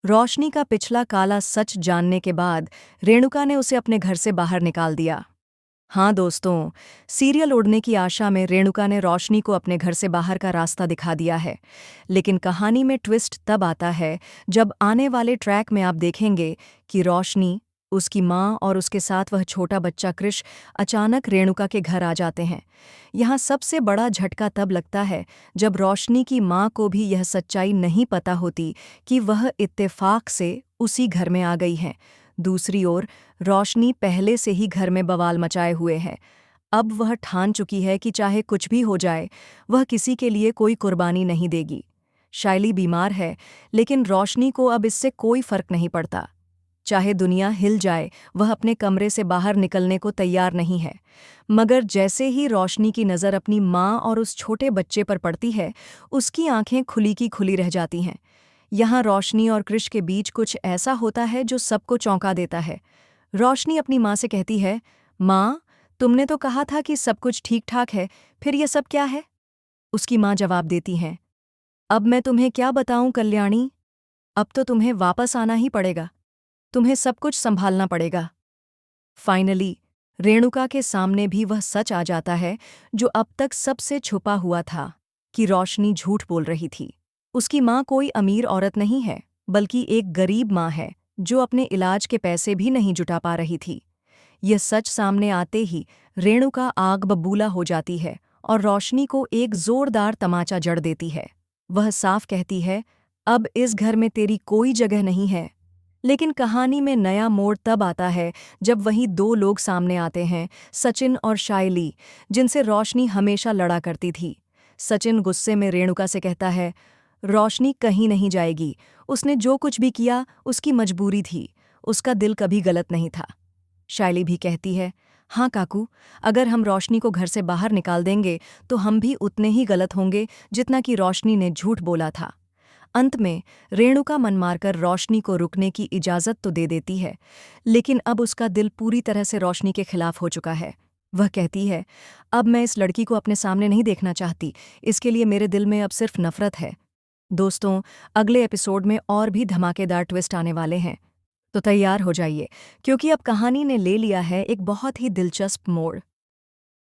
रोशनी का पिछला काला सच जानने के बाद रेणुका ने उसे अपने घर से बाहर निकाल दिया। हाँ दोस्तों, सीरियल उड़ने की आशा में रेणुका ने रोशनी को अपने घर से बाहर का रास्ता दिखा दिया है। लेकिन कहानी में ट्विस्ट तब आता है जब आने वाले ट्रैक में आप देखेंगे कि रोशनी, उसकी माँ और उसके साथ वह छोटा बच्चा कृष अचानक रेणुका के घर आ जाते हैं। यहाँ सबसे बड़ा झटका तब लगता है जब रोशनी की माँ को भी यह सच्चाई नहीं पता होती कि वह इत्तेफाक से उसी घर में आ गई है। दूसरी ओर रोशनी पहले से ही घर में बवाल मचाए हुए है। अब वह ठान चुकी है कि चाहे कुछ भी हो जाए, वह किसी के लिए कोई कुर्बानी नहीं देगी। शायली बीमार है, लेकिन रोशनी को अब इससे कोई फर्क नहीं पड़ता। चाहे दुनिया हिल जाए, वह अपने कमरे से बाहर निकलने को तैयार नहीं है। मगर जैसे ही रोशनी की नज़र अपनी माँ और उस छोटे बच्चे पर पड़ती है, उसकी आंखें खुली की खुली रह जाती हैं। यहाँ रोशनी और कृष के बीच कुछ ऐसा होता है जो सबको चौंका देता है। रोशनी अपनी माँ से कहती है, माँ, तुमने तो कहा था कि सब कुछ ठीक ठाक है, फिर ये सब क्या है? उसकी माँ जवाब देती हैं, अब मैं तुम्हें क्या बताऊं कल्याणी, अब तो तुम्हें वापस आना ही पड़ेगा। तुम्हें सब कुछ संभालना पड़ेगा। फाइनली रेणुका के सामने भी वह सच आ जाता है जो अब तक सबसे छुपा हुआ था, कि रोशनी झूठ बोल रही थी। उसकी माँ कोई अमीर औरत नहीं है, बल्कि एक गरीब माँ है जो अपने इलाज के पैसे भी नहीं जुटा पा रही थी। यह सच सामने आते ही रेणुका आग बबूला हो जाती है और रोशनी को एक जोरदार तमाचा जड़ देती है। वह साफ कहती है, अब इस घर में तेरी कोई जगह नहीं है। लेकिन कहानी में नया मोड़ तब आता है जब वही दो लोग सामने आते हैं, सचिन और शायली, जिनसे रोशनी हमेशा लड़ा करती थी। सचिन गुस्से में रेणुका से कहता है, रोशनी कहीं नहीं जाएगी, उसने जो कुछ भी किया उसकी मजबूरी थी, उसका दिल कभी गलत नहीं था। शायली भी कहती है, हाँ काकू, अगर हम रोशनी को घर से बाहर निकाल देंगे तो हम भी उतने ही गलत होंगे जितना कि रोशनी ने झूठ बोला था। अंत में रेणुका मन मारकर रोशनी को रुकने की इजाज़त तो दे देती है, लेकिन अब उसका दिल पूरी तरह से रोशनी के खिलाफ हो चुका है। वह कहती है, अब मैं इस लड़की को अपने सामने नहीं देखना चाहती, इसके लिए मेरे दिल में अब सिर्फ नफरत है। दोस्तों, अगले एपिसोड में और भी धमाकेदार ट्विस्ट आने वाले हैं, तो तैयार हो जाइए, क्योंकि अब कहानी ने ले लिया है एक बहुत ही दिलचस्प मोड़।